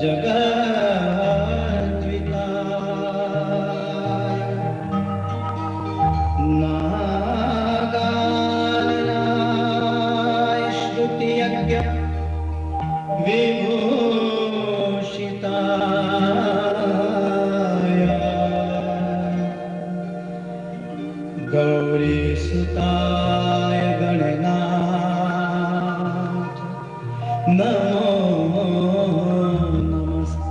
जगद्विताय नागाननाय श्रुतियज्ञ विभूषिताय गौरीसुताय गणनाथ नमो नमस्ते।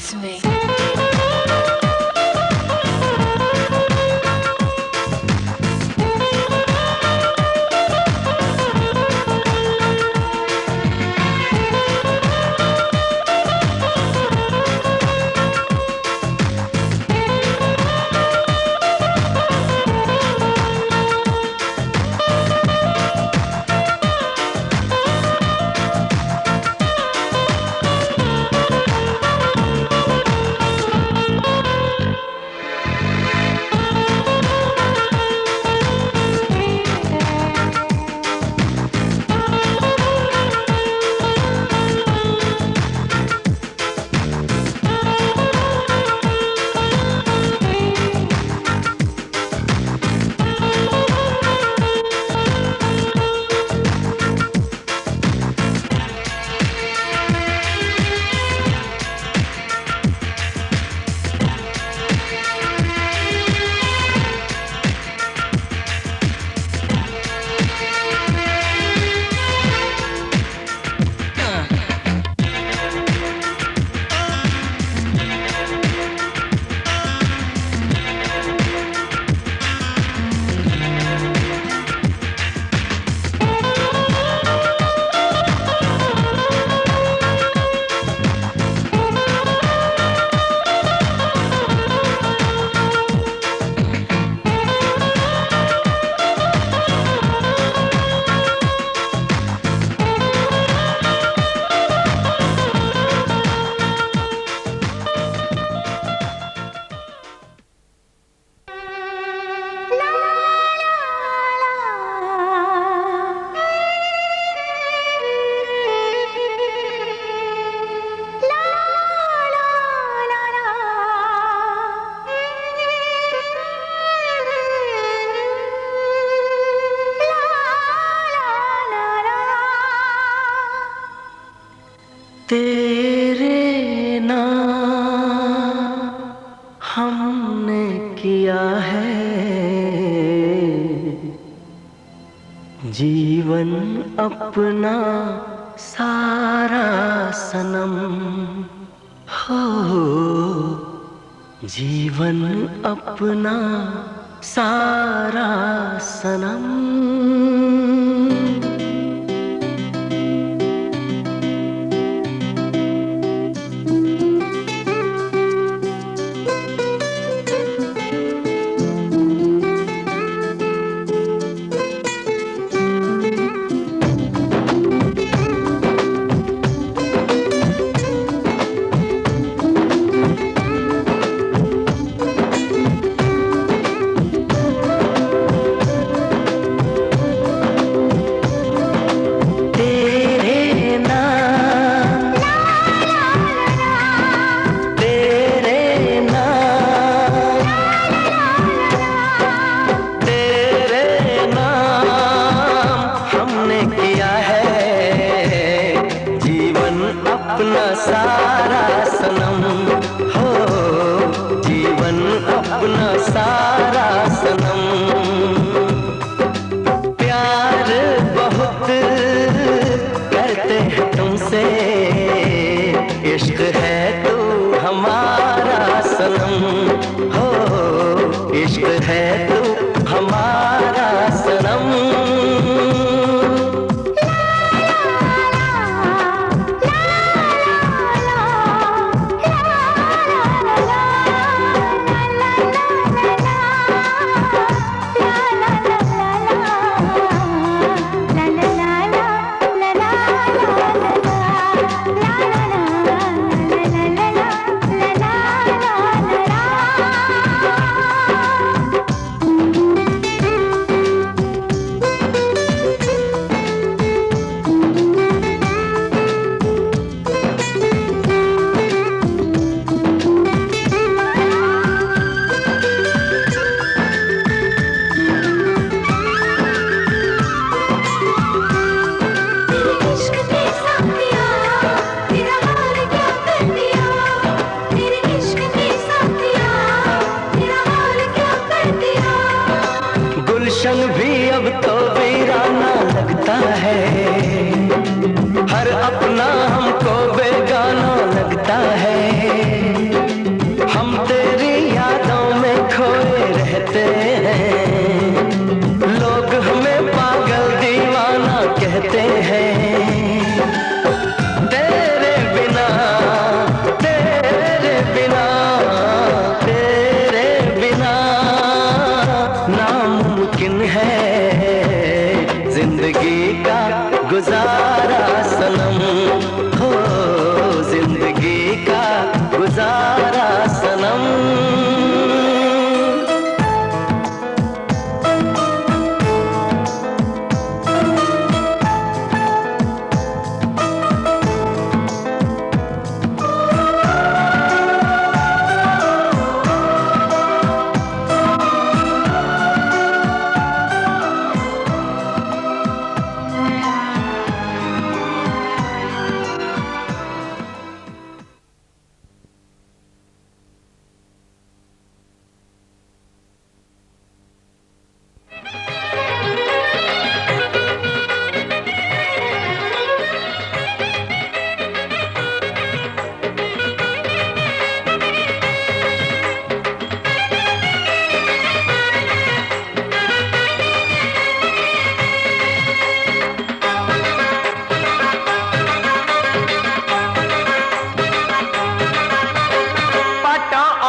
haunts me. तेरे नाम हमने किया है जीवन अपना सारा सनम हो, जीवन अपना सारा सनम।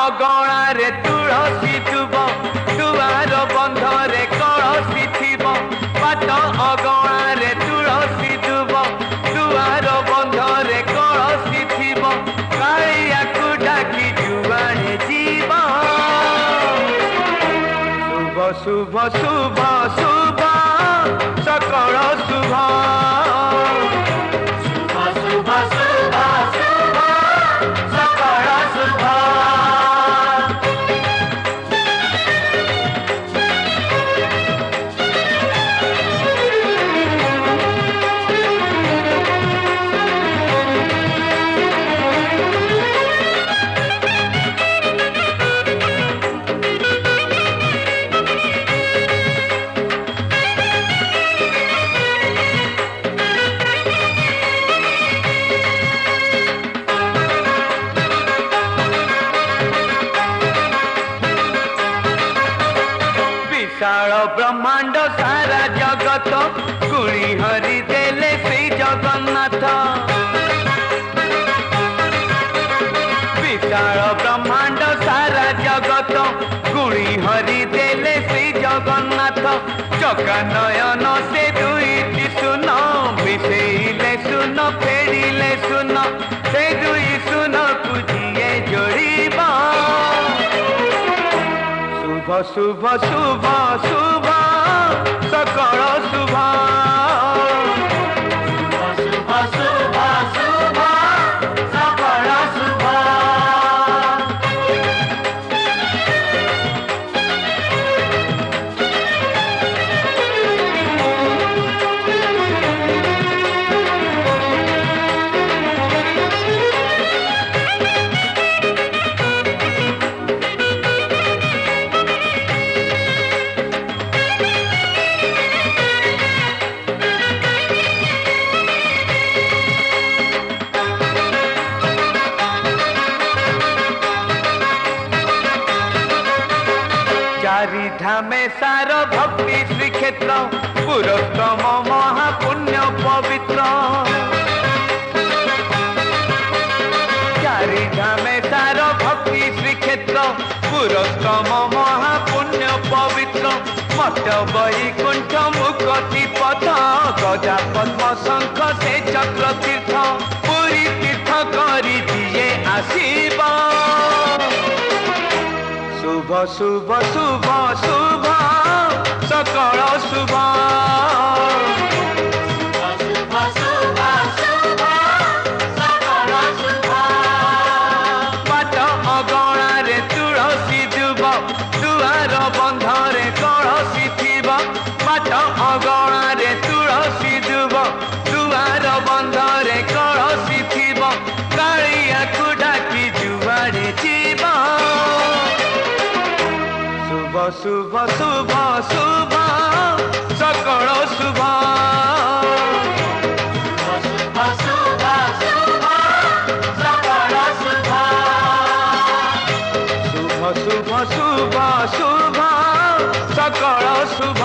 ଅଗଣାରେ ତୁଳସୀ ଦୁବ ଦୁଆର ବନ୍ଧରେ କଳସୀ ଥିବ ବାଟ ଅଗଣାରେ ତୁଳସୀ ଦୁବ ଦୁଆର ବନ୍ଧରେ କଳସୀ ଥିବ କାଳିଆକୁ ଡାକି ଯୁଆଡ଼େ ଯିବ ଶୁଭ ଶୁଭ ଶୁଭ ସକଳ ଶୁଭ ଶୁଭ ଶୁଭ ଶୁଭ ଶୁଭ ସକଳ ଶୁଭ विशाल ब्रह्मांड सारा जगत गुणी हरि देले श्री जगन्नाथ विशाल ब्रह्मांड सारा जगत गुणी हरि देले श्री जगन्नाथ चका नयन से दुईटी सुन मिसेइले सुन फेरिले सुन से दुई सुन पूजिए जोड़ीबा शुभ शुभ शुभ सकल शुभ शुभ शुभ शुभ सकल शुभ चारिधामे सार भक्ति श्रीक्षेत्र पुरोत्तम महापुण्य पवित्र चारिधामे सार भक्ति श्रीक्षेत्र पुरोत्तम महापुण्य पवित्र मठ वैकुंठ मुक्ति पथ गजा पद्म शंख से चक्र तीर्थ पुरी तीर्थ करी दिए आशीर्वाद शुभ शुभ शुभ शुभ सकल शुभ शुभ शुभ शुभ सकल शुभ बाट अगणारे तुलसी दुब दुआर बंधरे कलसी थिब बाट अगणारे तुलसी दुब दुआर बंधरे कलसी थिब कालियाକୁ डाकी जुआड़े जीव शुभ शुभ शुभ सकल शुभ शुभ शुभ शुभ सकल शुभ शुभ शुभ शुभ शुभ सकल शुभ शुभ शुभ शुभ सकल शुभ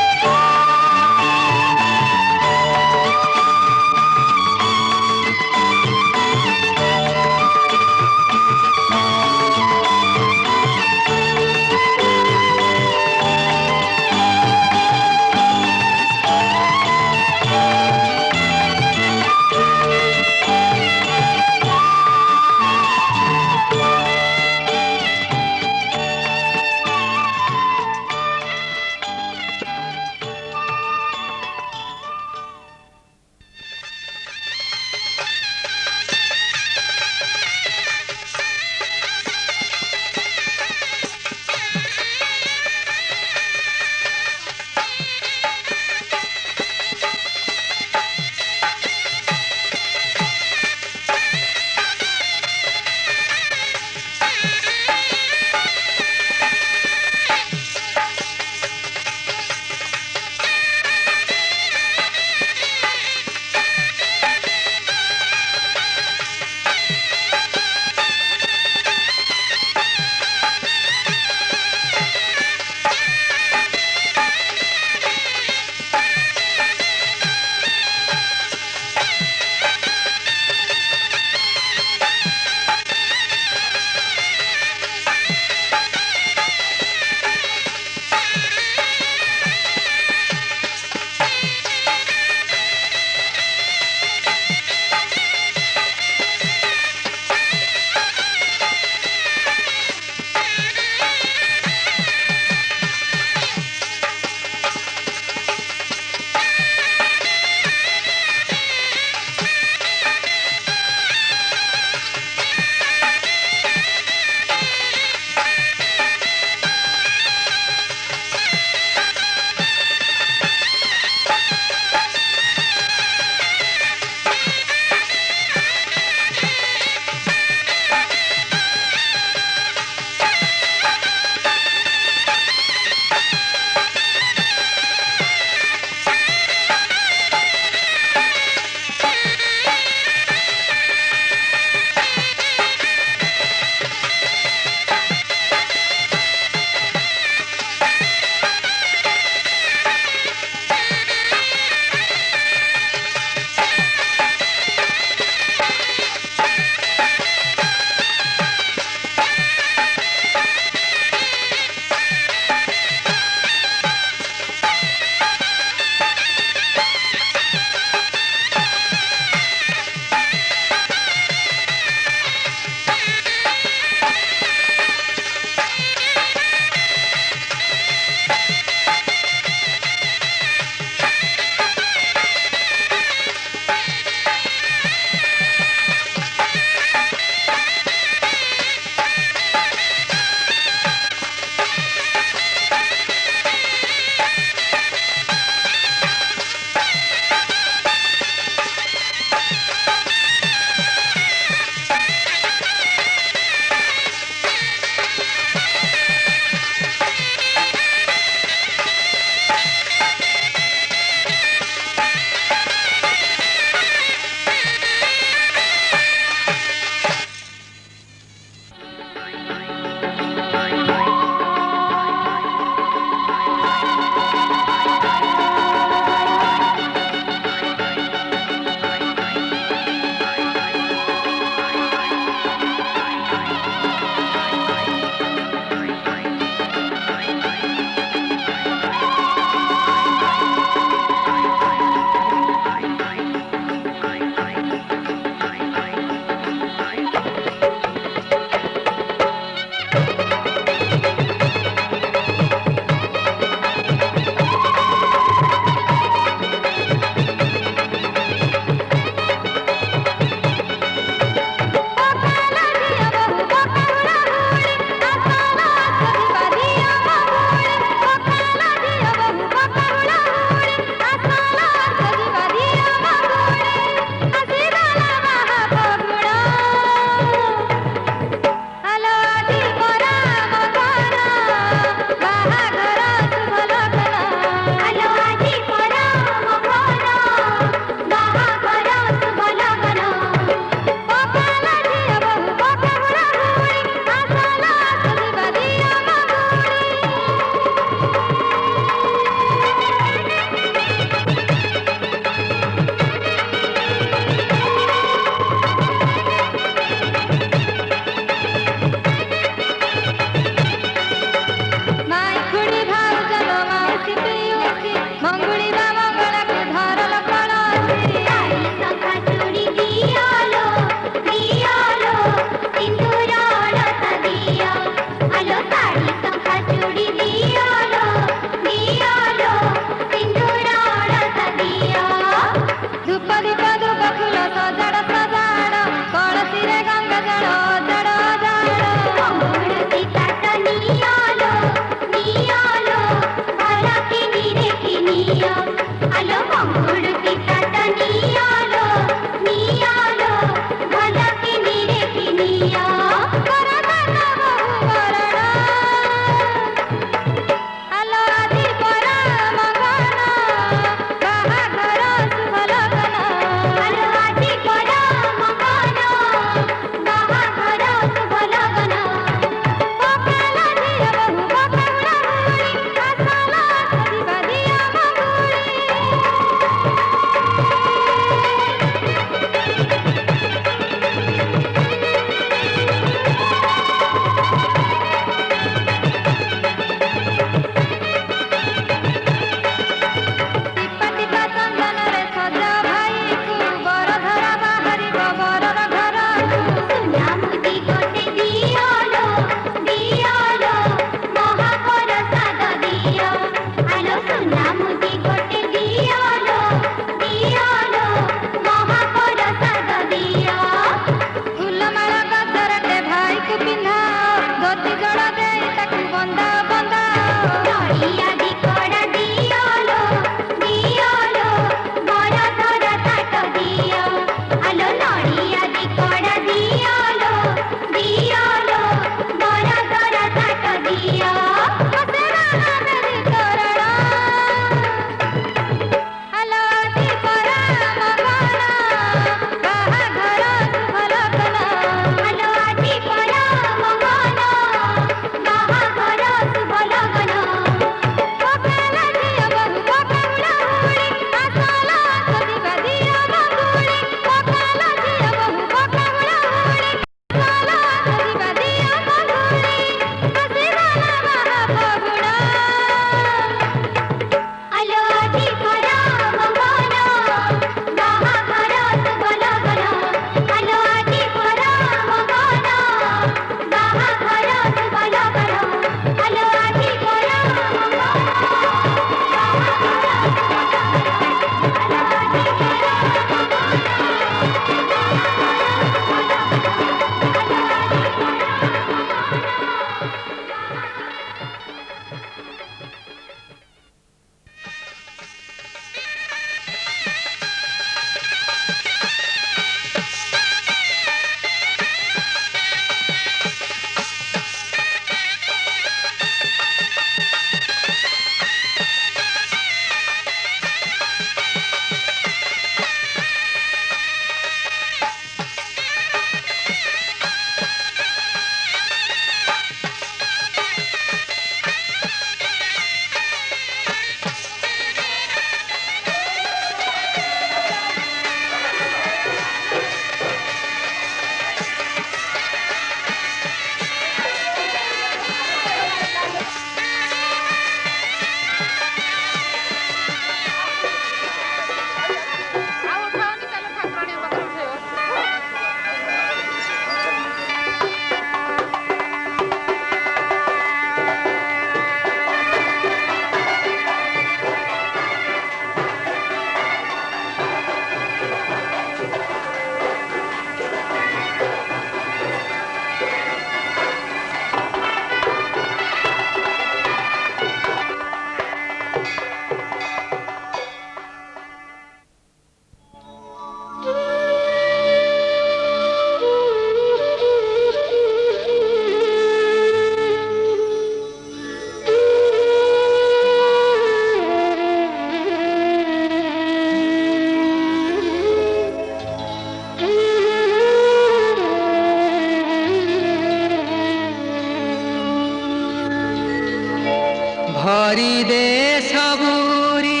भरी दे सबूरी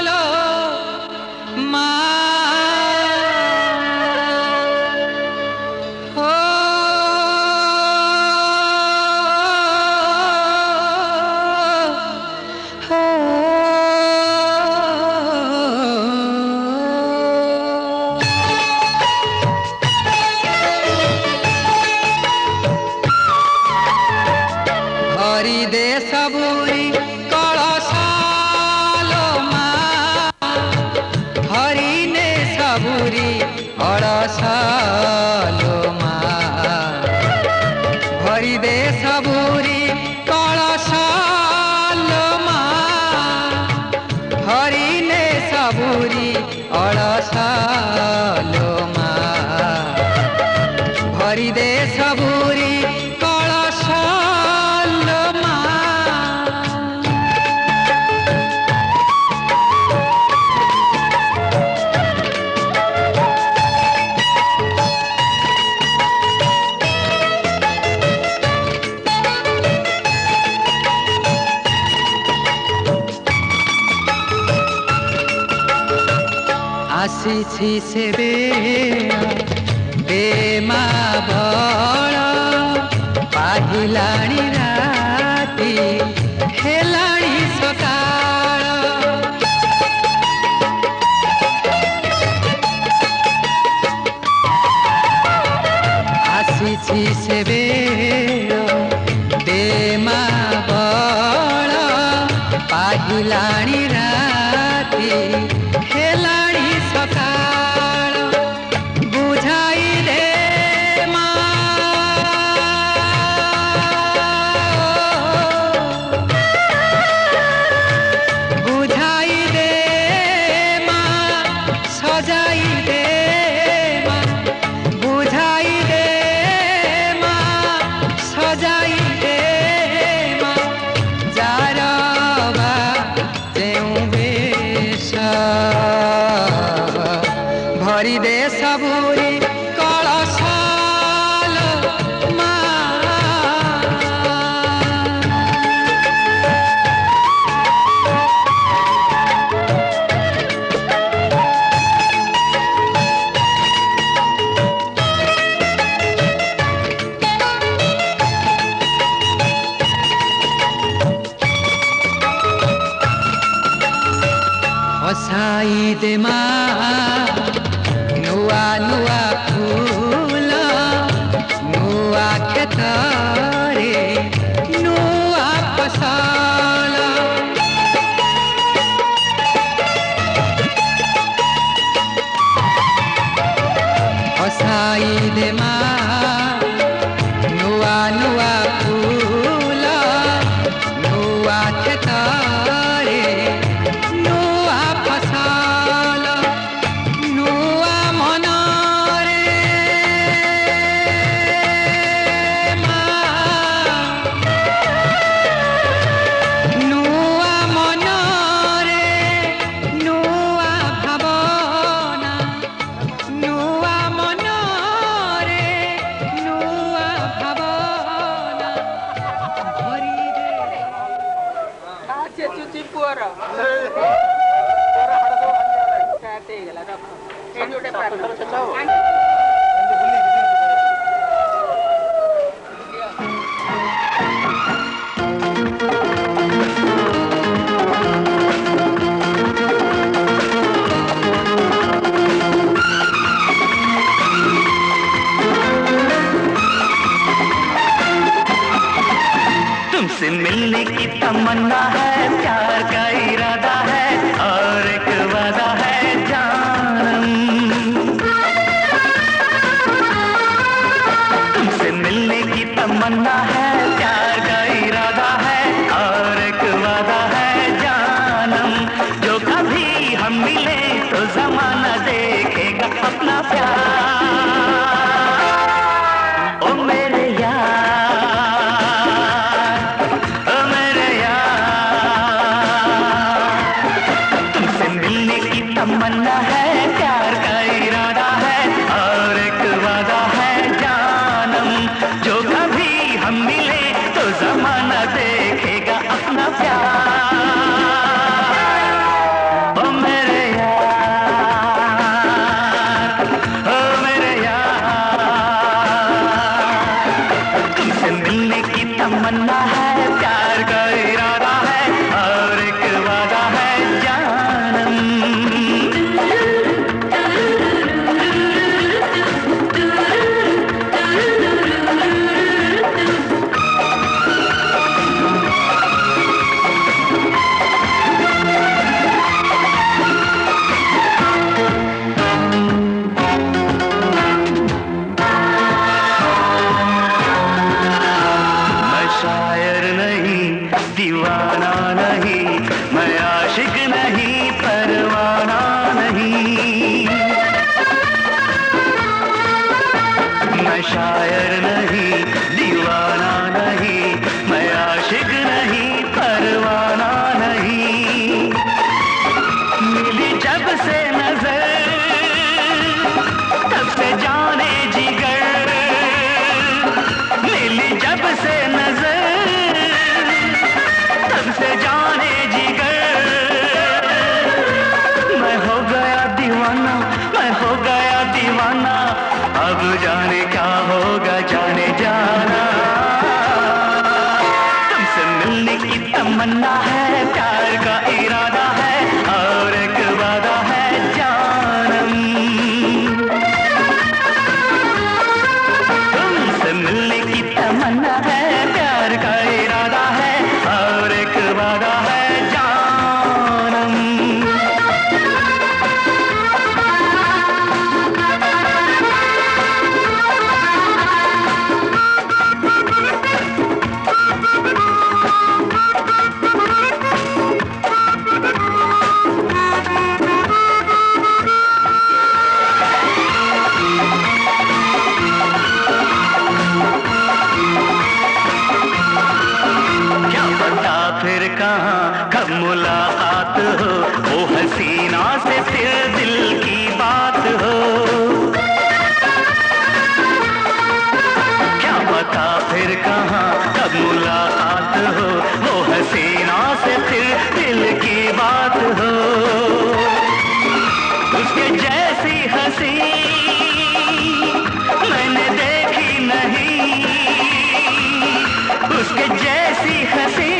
कळसालो मा हो भरी दे सबूरी कळसालो मा हरि ने सबूरी कळसालो मा भरी दे सबूरी कळसालो मा हरि ने सबूरी कळसालो मा भरी दे सबूरी कळसालो मा आसीछि से बेमा बळ पाहिलाणी राती हेलाणी सकाळ आसीछि से बेमा बळ पाहिलाणी राती हेलाणी सकाळ बुझाई दे मा बुझाई दे मा सजाई दे मा बुझाई दे मा सजाई दे मा जारवा तेऊ बेशा भरी दे सबूरी कळसालो मा हसाई दे मा नुआ नुआ फूल नुआ खेतरे नुआ फसल हसाई दे मा नुआ नुआ फूल नुआ खेतरे नुआ फसल नुआ मनरे मा नुआ मनरे नुआ भावना नुआ मनरे नुआ भावना भरी दे चुची पुअर तुमसे मिलने की तमन्ना है प्यार का इरादा है और एक वादा है जानम तुमसे मिलने की तमन्ना है प्यार का इरादा है और एक वादा है जानम जो कभी हम मिले तो जमाना देखेगा अपना प्यार ओ मेरे यार ओ मेरे यार तुमसे मिलने की तमन्ना है प्यार का इरादा है और एक वादा है जान तमन्ना है, प्यार का इरादा है और एक वादा है जानम। दीवाना नहीं, मैं आशिक नहीं, परवाना नहीं। मैं शायर नहीं, दीवाना नहीं, मैं आशिक नहीं, परवाना नहीं। मिली जब से नजर तब से जाने जिगर, मिली जब से नजर से जाने जिगर। मैं हो गया दीवाना, मैं हो गया दीवाना, अब जाने क्या होगा जाने जाना। तुमसे मिलने की तमन्ना है, प्यार का इरादा है और एक वादा है जानम। तुमसे मिलने की तमन्ना है, प्यार का इरादा है और एक वादा है जानम। फिर कहाँ कब मुलाकात हो, वो हसीना से फिर दिल की बात हो। क्या पता फिर कहाँ कब मुलाकात हो, वो हसीना से फिर दिल की बात हो। उसके जैसी हंसी मैंने देखी नहीं, उसके जैसी हंसी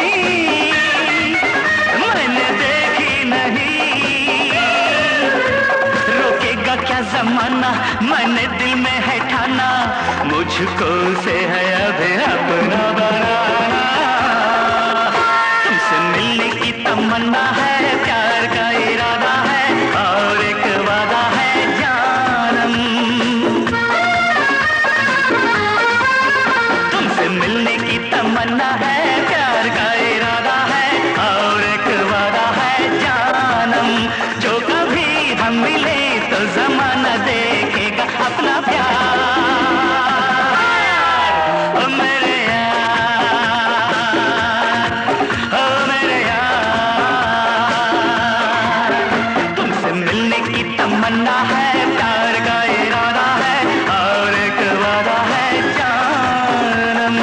मैंने देखी नहीं। रोकेगा क्या जमाना, मैंने दिल में है ठाना, मुझको से है अभी अपना बनाना। तुमसे मिलने की तमन्ना है, प्यार का इरादा है और एक वादा है जानम। तुमसे मिलने की तमन्ना है, प्यार का इरादा है और एक वादा है जानम। जो कभी हम मिले तो जमाना देखेगा अपना प्यार। ओ मेरे यार, ओ मेरे यार, तुमसे मिलने की तमन्ना है, प्यार का इरादा है और एक वादा है जानम।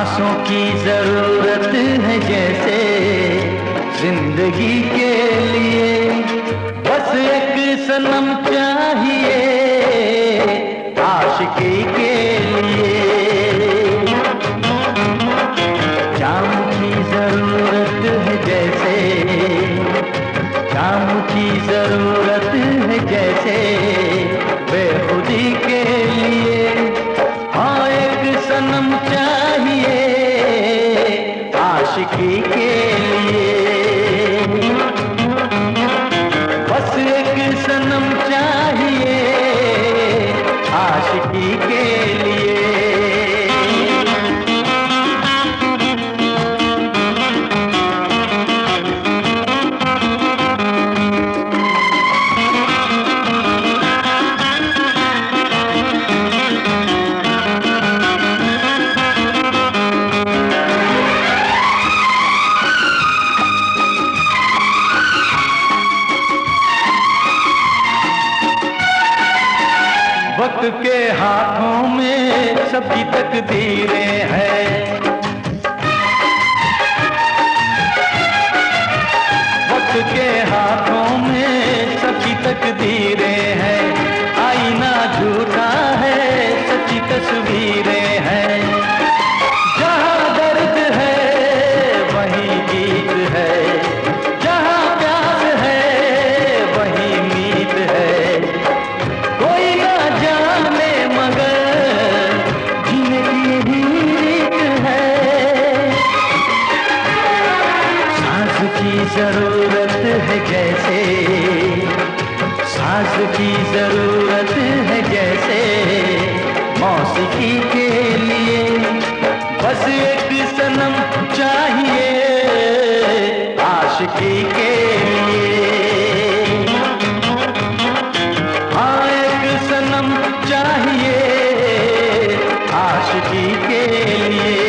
सांसों की जरूरत है जैसे जिंदगी के लिए, बस एक सनम चाहिए आशिकी के लिए। जाम की जरूरत है जैसे, जाम की जरूरत है जैसे बेखुदी के लिए। हाँ एक सनम चाहिए आशिकी के लिए, बस एक सनम चाहिए आशिकी के लिए। वक्त के हाथों में सबकी तकदीरें हैं, वक्त के हाथों में सबकी तकदीरें हैं। आईना झूठा है, सच्ची तस्वीरें हैं। जहाँ दर्द है वहीं गीत है, जहाँ प्यास है वहीं मीत है। कोई ना जाने मगर जीने की ही रीत है। सांस की जरूरत है जैसे, सांस की जरूरत है जैसे मौसीकी के लिए, बस एक सनम चाहिए आशिकी के लिए। हाँ एक सनम चाहिए आशिकी के लिए।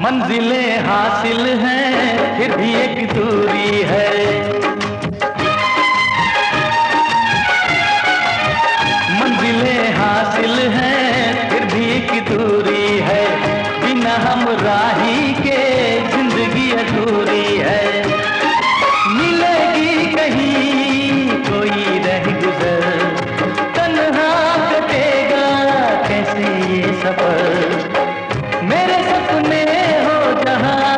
मंजिलें हासिल हैं फिर भी एक दूरी है, मंजिलें हासिल हैं फिर भी एक दूरी है। बिना हम राही के जिंदगी अधूरी है। मिलेगी कहीं कोई रह गुजर, तन्हा कटेगा कैसे ये सफर। मेरे सपने हो जहाँ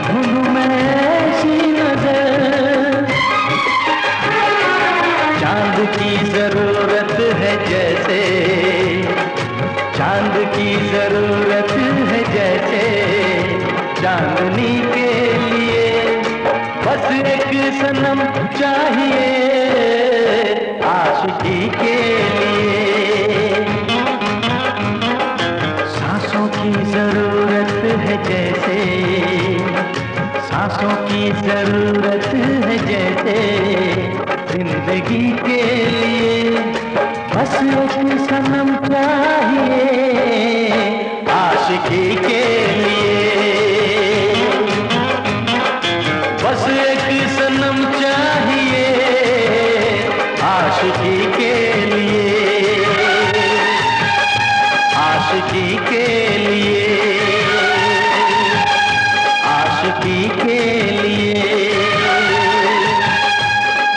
भूलूं मैं ऐसी नजर। चांद की जरूरत है जैसे, चांद की जरूरत है जैसे चांदनी के लिए, बस एक सनम चाहिए आशिकी के लिए। सांसों की जरूरत है जैसे, सांसों की जरूरत है जैसे जिंदगी के लिए, बस एक सनम चाहिए आशिकी के लिए। बस एक सनम चाहिए आशिकी के लिए, आशिकी के लिए, आशिकी के लिए,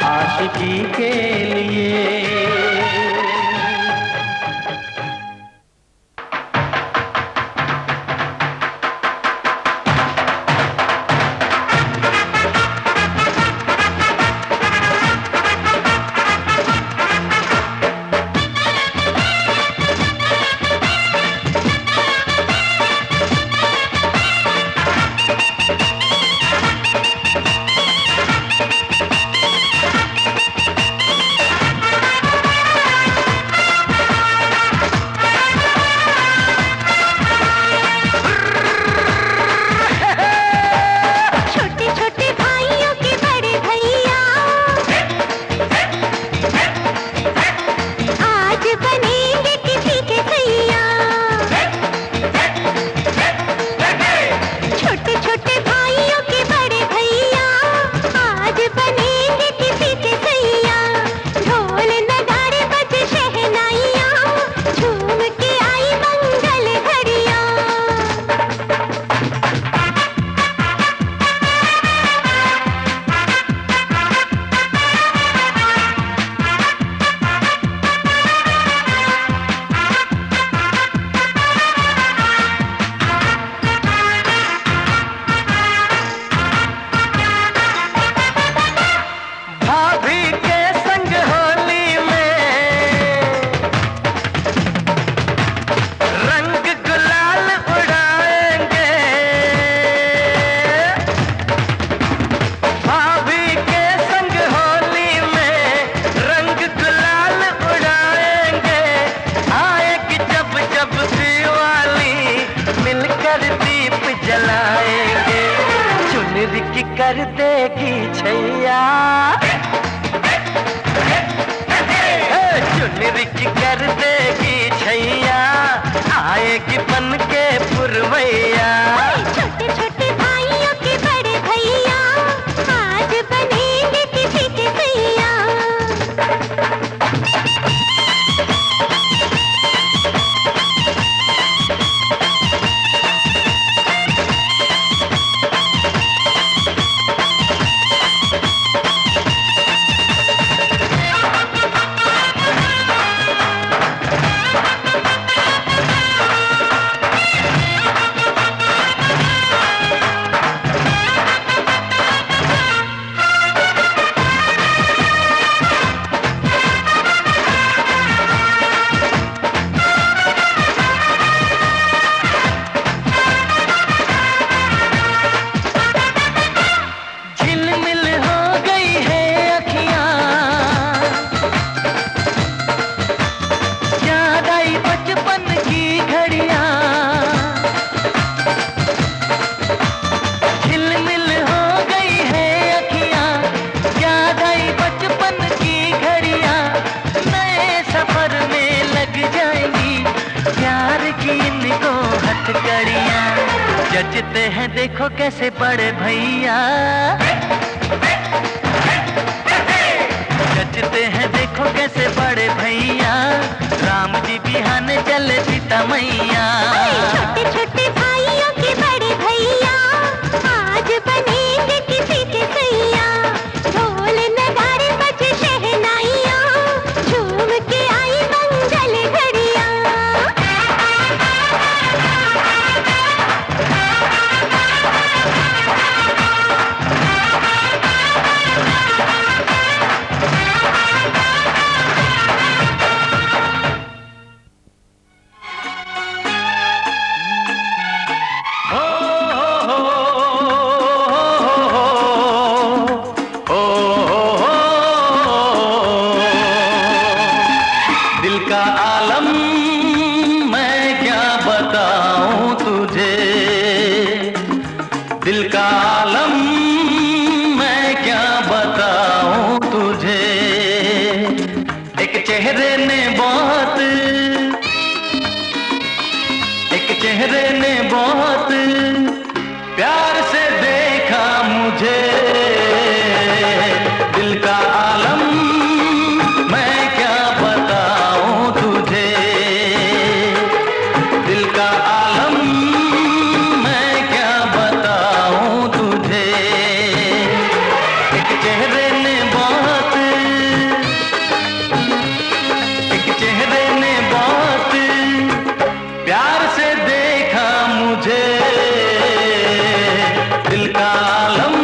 आशिकी के लिए। चुनरी कर देगी छैया, चुनरी कर देगी छैया, आएगी बन के पुरवैया। छोटे छोटे भाइयों के बड़े भैया आज बनेंगे किसी के भैया। जचते हैं देखो कैसे बड़े भैया, जचते हैं देखो कैसे बड़े भैया, राम जी बिहान चले सीता मैया। छोटे छोटे भाइयों के बड़े भैया आज बनेंगे किसी के सैया। ढोल नगाड़े बजे शहनाइयाँ, झूम के आई मंगल घड़ियाँ। दिल का आलम मैं क्या बताऊं तुझे, दिल का आलम मैं क्या बताऊं तुझे। एक चेहरे ने बहुत, एक चेहरे ने बहुत प्यार से देखा मुझे। दिल का आलम मैं क्या बताऊं तुझे, दिल का आलम मैं क्या बताऊं तुझे। एक चेहरे ने बहुत, एक चेहरे ने बहुत प्यार से देखा मुझे। दिल का आलम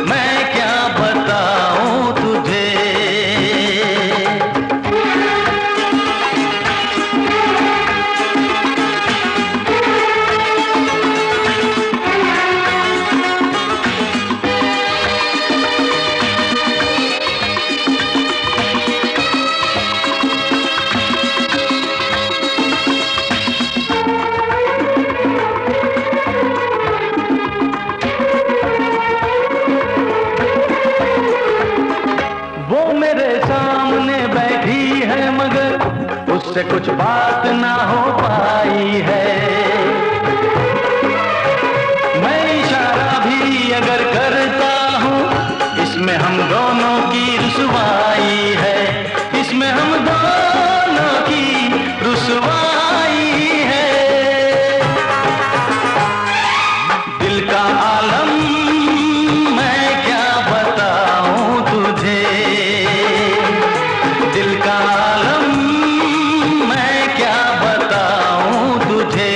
मैं क्या बताऊं तुझे। वो मेरे सामने बैठी है मगर उससे कुछ बात ना हो पाई है। मैं इशारा भी अगर करता हूँ इसमें हम दोनों की रुसवाई है, इसमें हम दोनों की रुसवाई है। दिल का आलम मैं क्या बताऊं तुझे, दिल का आलम मैं क्या बताऊं तुझे।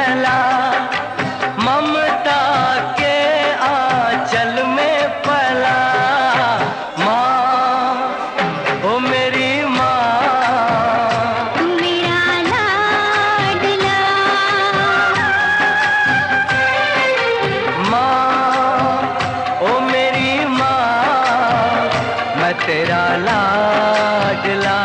चला, ममता के आंचल में पला। माँ, ओ मेरी माँ, तू मेरा लाडला। माँ, ओ मेरी माँ, मैं तेरा लाडला।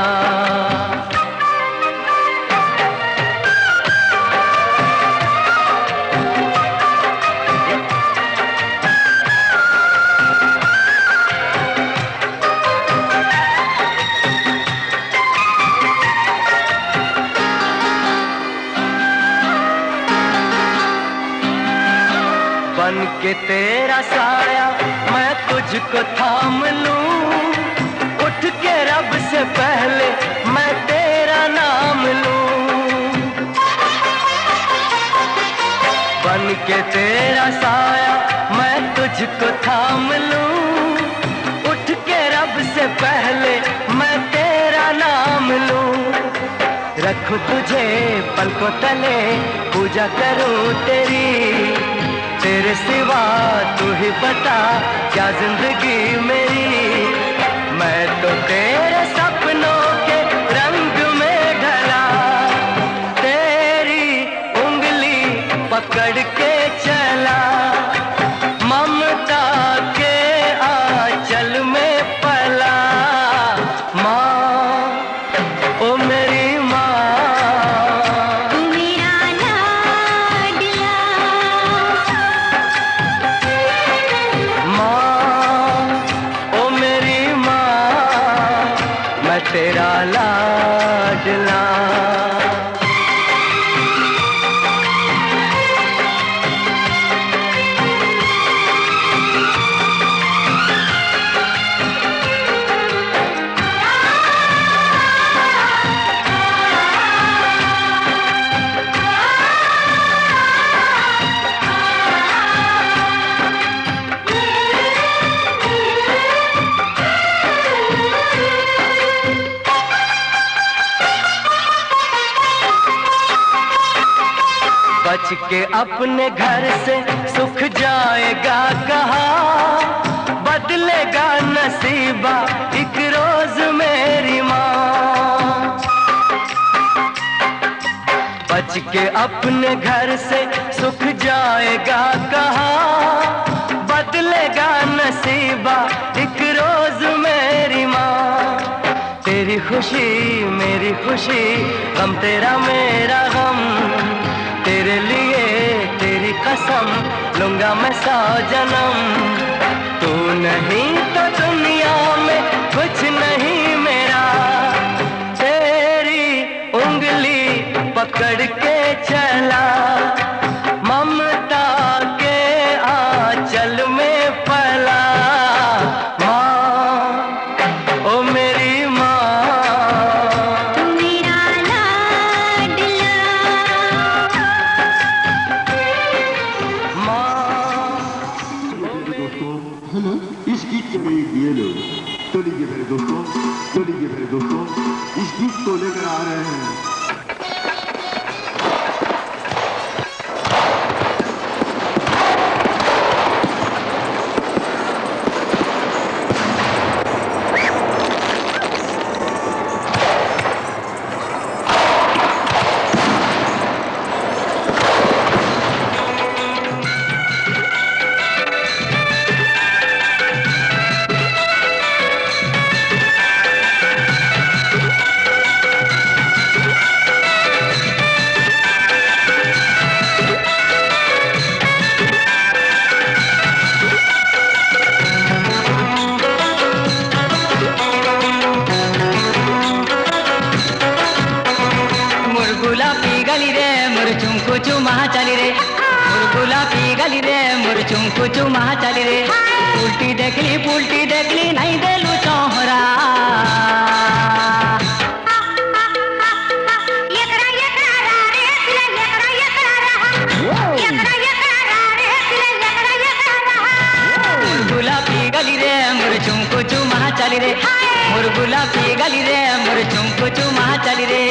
बन के तेरा साया मैं तुझको थाम लूं, उठ के रब से पहले मैं तेरा नाम लूं। बन के तेरा साया मैं तुझको थाम लूं, उठ के रब से पहले मैं तेरा नाम लूं। रखूं तुझे पलकों तले, पूजा करूं तेरी, तेरे सिवा तू ही बता क्या जिंदगी मेरी। मैं तो तेरे सपनों के रंग में ढला, तेरी उंगली पकड़ के चला, ममता के आंचल में पला। माँ, ओ मेरी माँ, तू मेरा लाडला। माँ, ओ मेरी माँ, मैं तेरा लाडला। बच के अपने घर से सुख जाएगा कहाँ, बदलेगा नसीबा एक रोज मेरी माँ। बच के अपने घर से सुख जाएगा कहाँ, बदलेगा नसीबा एक रोज मेरी माँ। तेरी खुशी मेरी खुशी, गम तेरा मेरा गम, तेरे लिए तेरी कसम लूंगा मैं 100 जन्म। तू नहीं तो दुनिया में कुछ नहीं मेरा, तेरी उंगली पकड़ के चला, ममता के आंचल में पला। माँ, ओ मेरी माँ, तू मेरा लाडला। दोस्तों है ना, इस गीत के भी दिए लोग तो लीजिए मेरे दोस्तों, तो लीजिए मेरे दोस्तों, इस गीत को लेकर आ रहे हैं चली रे मुरगुला पी गली रे मुरचुम कुचुमा चली रे उल्टी देखली नहीं देलू चौहरा मुरगुला पी गली रे मुरचुम कुचुमा चली रे मुरगुला पी गली रे मुरचुम कुचुमा चली रे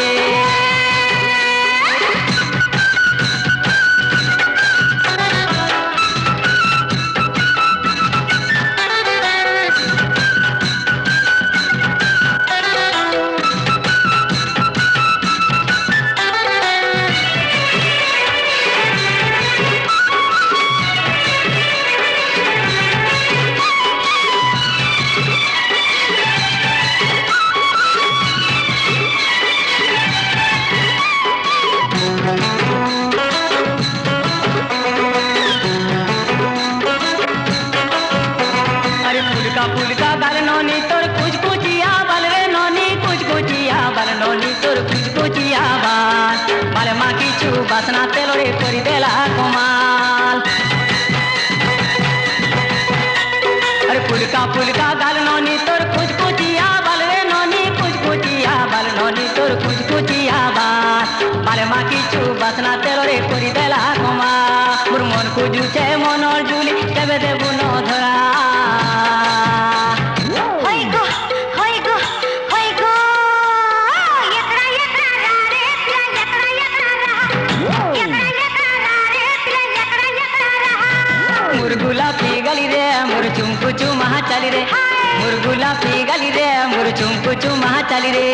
তেলরে করি দেলা কমাল अरे फुलका फुलका गाल नौनी तोर कुछ कुचिया बाल रे नौनी कुछ कुचिया बाल नौनी तोर कुछ कुचिया बाल मा किछु बासना तेल रे करी देला कमा मोर मन खुजुचे मनर जुली केबे देबु न धरा होय गो होय गो होय गो एकरा एकरा रे पिला एकरा एकरा रहा एकरा एकरा रे पिला एकरा एकरा रहा मोर गुलाबी गली रे मोर चुमकु चुमा चली रे मोर गुलाबी गली रे मोर चुमकु चुमा चली रे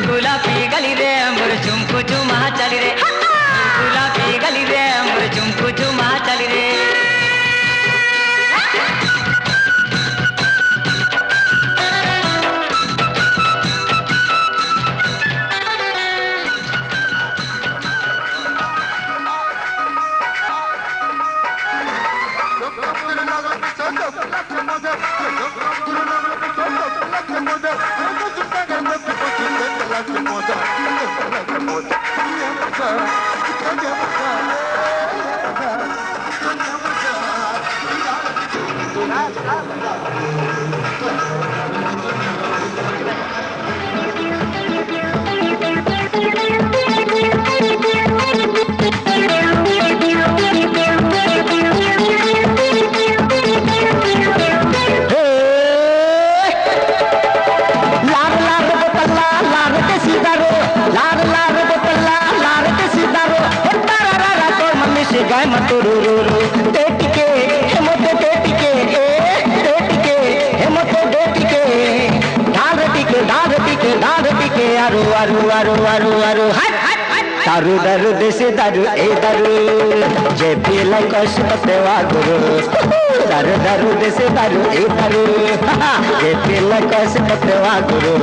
गुलाबी गली रे मोर चुमकु चुमा चली रे गुलाबी गली रे मोर चुमकु चुमा चली रे गाय मतुरुरु टेटिके हेमते टेटिके हेमते टेटिके धारटिके आरु आरु आरु आरु आरु दारू दारू देसी दारू ए दारू जे पीला कश पतेवा गुरु दारू दारू देसी दारू ए दारू जे पीला कश पतेवा गुरु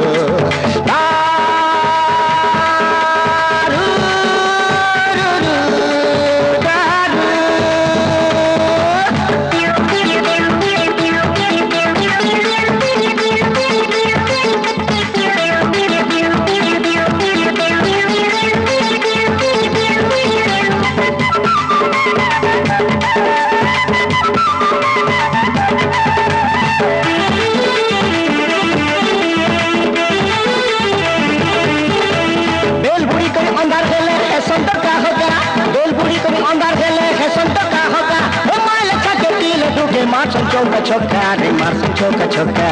मारसन चौका छक्का रे मारसन चौका छक्का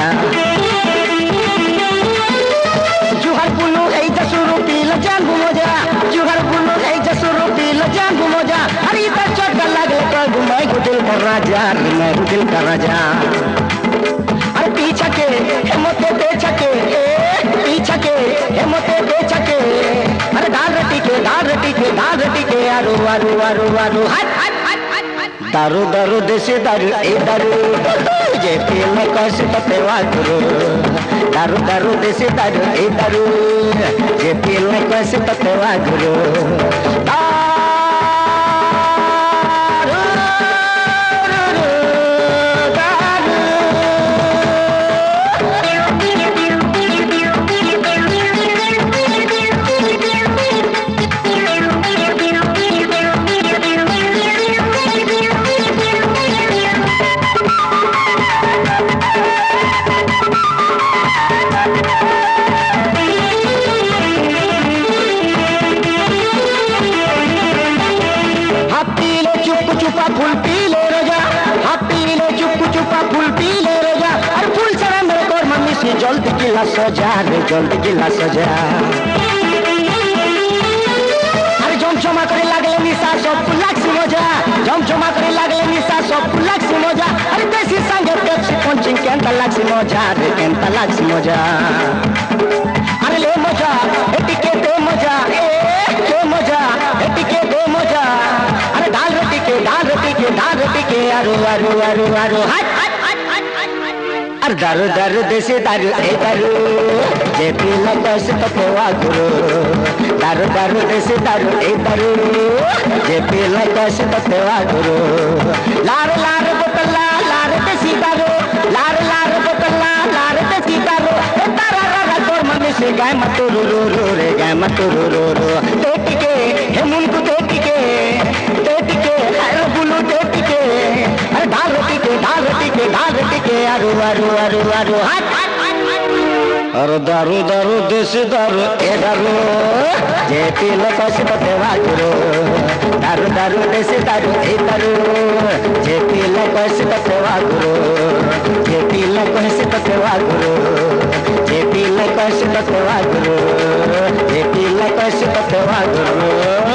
जुहर बुलू है जसुरु पील जान गुमोजा जुहर बुलू है जसुरु पील जान गुमोजा हरी तर चक्का लगले कर घुमाई गुदिल का राजा मैं गुदिल का राजा अरे पीछा के हेमते पीछा के हेमते पीछा के अरे दाल रटी के आरू आरू आरू आरू दारू दारू देसी दारू ए दारू जे पील कस पतेवा गुरु दारू दारू देसी दारू ए दारू जे पील कस पतेवा गुरु गिला सजा रे जल्दी गिला सजा अरे जमजमा करे लागले निशा सब लाक्सी मजा जमजमा करे लागले निशा सब लाक्सी मजा अरे देसी संगे पेप्सी पंचिंग केंता लाक्सी मजा रे केंता लाक्सी मजा अरे ले मजा एटिके दे मजा के मजा एटिके दे मजा अरे दाल रोटी के आरू आरू आरू आरू हट अरे दारू दारू देसी दारू ए दारू जे पीला कैसे पकवा गुरु दारू दारू देसी दारू ए दारू जे पीला कैसे पकवा गुरु लार लार बोतला लार देसी दारू लार लार बोतला लार देसी दारू ए तारा रा तोर मम्मी से गाय मतुरु रो रो रे गाय मतुरु रो रो टेटिके हे मुनको टेटिके हर बुलू टेटिके अरे ढाल रोटी के आरू आरू आरू आरू हट अरे दारू दारू देसी दारू ए दारू जे पीला कैसे पकवा गुरु दारू दारू देसी दारू ए दारू जे पीला कैसे पकवा गुरु जे पीला कैसे पकवा गुरु जे पीला कैसे पकवा गुरु जे पीला कैसे पकवा गुरु